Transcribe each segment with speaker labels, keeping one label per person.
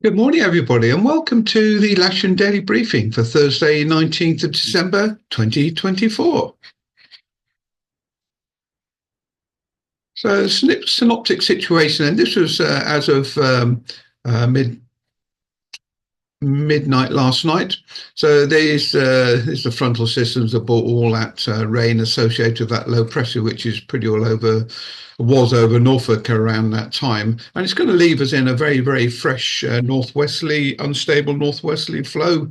Speaker 1: Good morning, everybody, and welcome to the Lasham Daily Briefing for Thursday, 19th of December, 2024. So, synoptic situation, and this was as of midnight last night. So there's the frontal systems are all that rain associated with that low pressure, which is pretty all over, was over Norfolk around that time, and it's going to leave us in a very, very fresh unstable northwesterly flow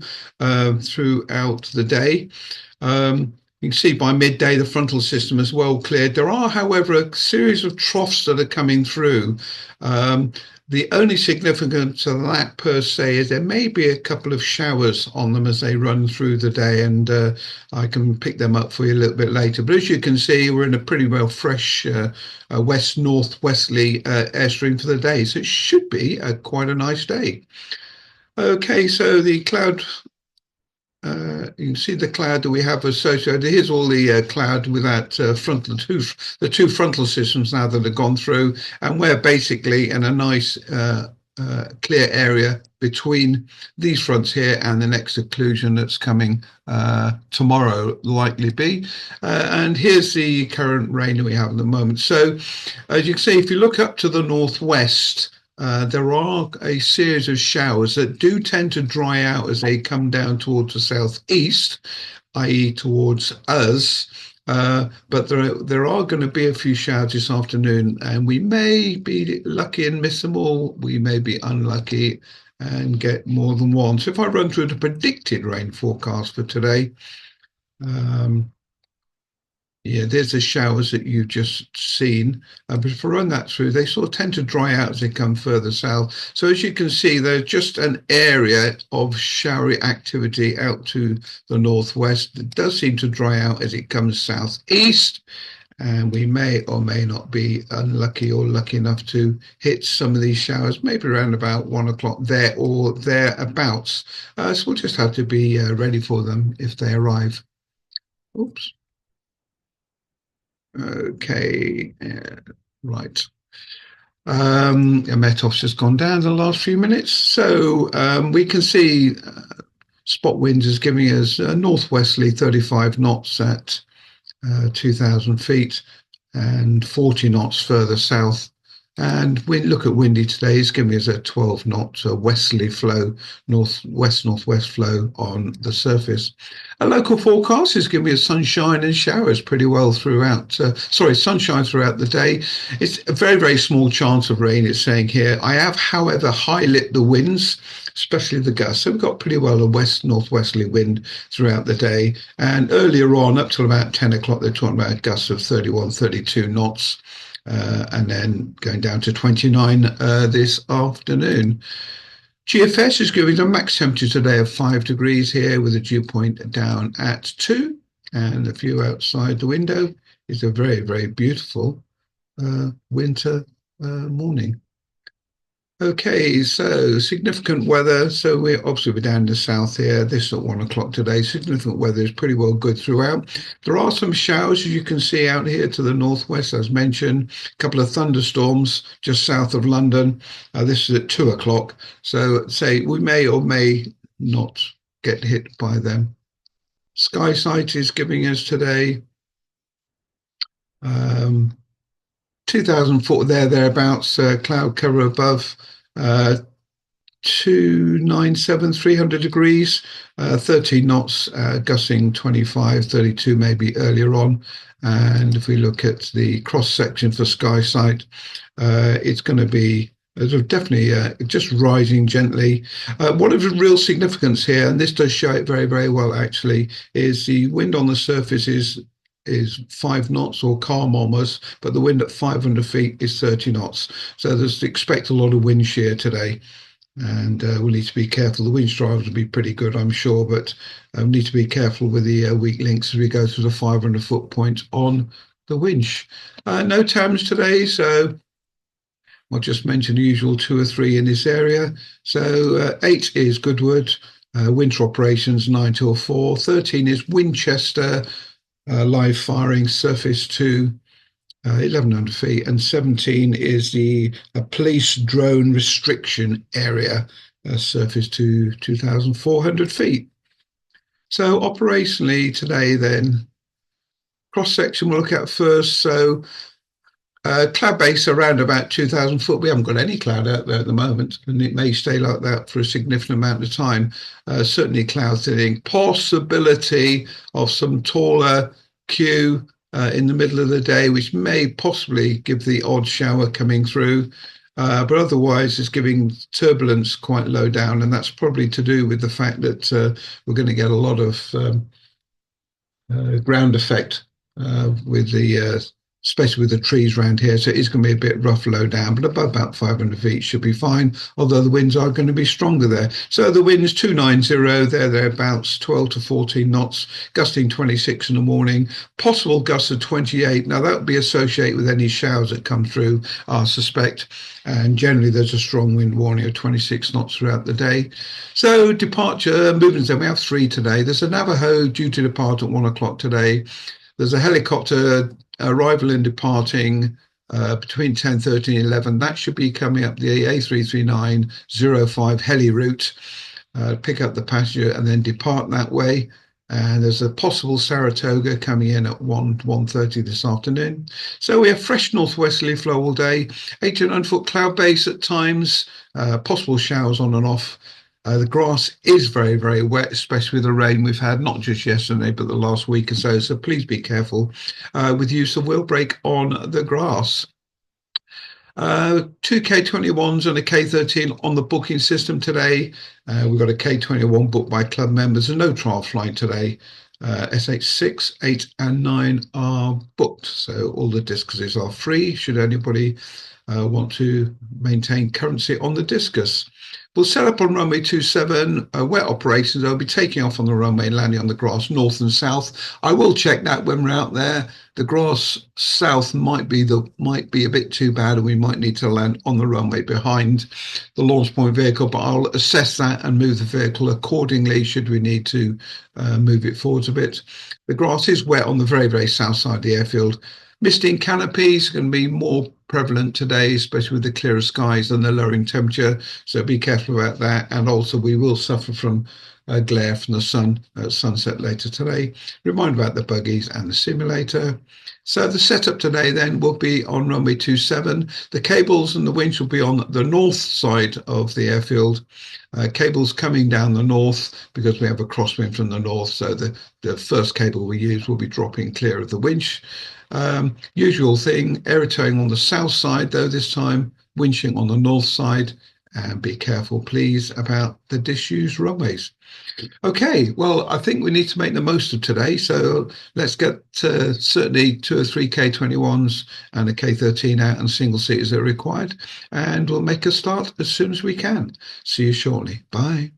Speaker 1: throughout the day. You can see by midday the frontal system is well cleared. There are, however, a series of troughs that are coming through. Um, the only significance of that per se is there may be a couple of showers on them as they run through the day, and I can pick them up for you a little bit later. But as you can see, we're in a pretty well fresh west northwesterly airstream for the day, so it should be quite a nice day. Okay, so the cloud you can see the cloud that we have associated. Here's all the cloud with that the two frontal systems now that have gone through, and we're basically in a nice clear area between these fronts here and the next occlusion that's coming tomorrow, likely be. And here's the current rain that we have at the moment. So, as you can see, if you look up to the northwest, there are a series of showers that do tend to dry out as they come down towards the southeast, i.e., towards us. But there are going to be a few showers this afternoon, and we may be lucky and miss them all. We may be unlucky and get more than one. So if I run through the predicted rain forecast for today, um, yeah, there's the showers that you've just seen. But if I run that through, they sort of tend to dry out as they come further south. So as you can see, there's just an area of showery activity out to the northwest. It does seem to dry out as it comes southeast. And we may or may not be unlucky or lucky enough to hit some of these showers, maybe around about 1 o'clock there or thereabouts. So we'll just have to be ready for them if they arrive. Oops. Okay, right. Metov's just gone down the last few minutes. So we can see spot winds is giving us northwesterly 35 knots at 2,000 feet and 40 knots further south. And we look at windy today, it's giving us a 12 knot westerly flow, northwest flow on the surface. A local forecast is giving us sunshine and showers pretty well throughout. Sunshine throughout the day. It's a very, very small chance of rain, it's saying here. I have, however, highlit the winds, especially the gusts. So we've got pretty well a west northwesterly wind throughout the day. And earlier on, up till about 10 o'clock, they're talking about gusts of 31, 32 knots. And then going down to 29 this afternoon. GFS is giving a max temperature today of 5 degrees here with a dew point down at 2. And the view outside the window is a very, very beautiful winter morning. Okay, so significant weather. So we're down in the south here. This is at 1 o'clock today. Significant weather is pretty well good throughout. There are some showers, as you can see out here to the northwest, as mentioned. A couple of thunderstorms just south of London. This is at 2 o'clock. So say we may or may not get hit by them. Sky sight is giving us today 2,000 foot thereabouts, cloud cover above, 297, 300 degrees, 13 knots, gusting 25, 32 maybe earlier on. And if we look at the cross section for sky sight, it's going to be definitely just rising gently. What is real significance here, and this does show it very, very well actually, is the wind on the surface is 5 knots or calm almost, but the wind at 500 feet is 30 knots. So there's expect a lot of wind shear today, and we'll need to be careful. The winch drivers will be pretty good, I'm sure, but we need to be careful with the weak links as we go through the 500 foot point on the winch. No TAMs today, so I'll just mention the usual 2 or 3 in this area. So 8 is Goodwood, winter operations 9 till 4. 13 is Winchester, live firing surface to 1,100 feet, and 17 is the police drone restriction area surface to 2,400 feet. So operationally today then, cross section we'll look at first. So cloud base around about 2,000 foot. We haven't got any cloud out there at the moment, and it may stay like that for a significant amount of time. Certainly cloud thinning, possibility of some taller queue in the middle of the day, which may possibly give the odd shower coming through. But otherwise, it's giving turbulence quite low down, and that's probably to do with the fact that we're going to get a lot of ground effect with the especially with the trees around here. So it's going to be a bit rough low down, but above about 500 feet should be fine, although the winds are going to be stronger there. So the winds 290, thereabouts, 12 to 14 knots, gusting 26 in the morning, possible gusts of 28. Now that would be associated with any showers that come through, I suspect. And generally there's a strong wind warning of 26 knots throughout the day. So departure movements, then we have 3 today. There's a Navajo due to depart at 1 o'clock today. There's a helicopter arrival and departing between 10:30 and 11. That should be coming up the A33905 heli route, pick up the passenger and then depart that way. And there's a possible Saratoga coming in at 1:30 this afternoon. So we have fresh northwesterly flow all day, 1,800 foot cloud base at times, possible showers on and off. The grass is very, very wet, especially with the rain we've had, not just yesterday, but the last week or so. So please be careful with use of wheel brake on the grass. 2 K21s and a K13 on the booking system today. We've got a K21 booked by club members and no trial flight today. SH6, 8 and 9 are booked. So all the discuses are free should anybody want to maintain currency on the discus. We'll set up on runway 27, wet operations. I'll be taking off on the runway and landing on the grass north and south. I will check that when we're out there. The grass south might be a bit too bad, and we might need to land on the runway behind the launch point vehicle, but I'll assess that and move the vehicle accordingly should we need to move it forwards a bit. The grass is wet on the very, very south side of the airfield. Misting canopies can be more prevalent today, especially with the clearer skies and the lowering temperature. So be careful about that. And also we will suffer from glare from the sun at sunset later today. Remind about the buggies and the simulator. So the setup today then will be on runway 27. The cables and the winch will be on the north side of the airfield. Cables coming down the north because we have a crosswind from the north. So the first cable we use will be dropping clear of the winch. Usual thing, aerotowing on the south side though this time, winching on the north side, and be careful please about the disused runways. Okay, well I think we need to make the most of today, so let's get certainly 2 or 3 K21s and a K13 out and single seaters that are required, and we'll make a start as soon as we can. See you shortly. Bye.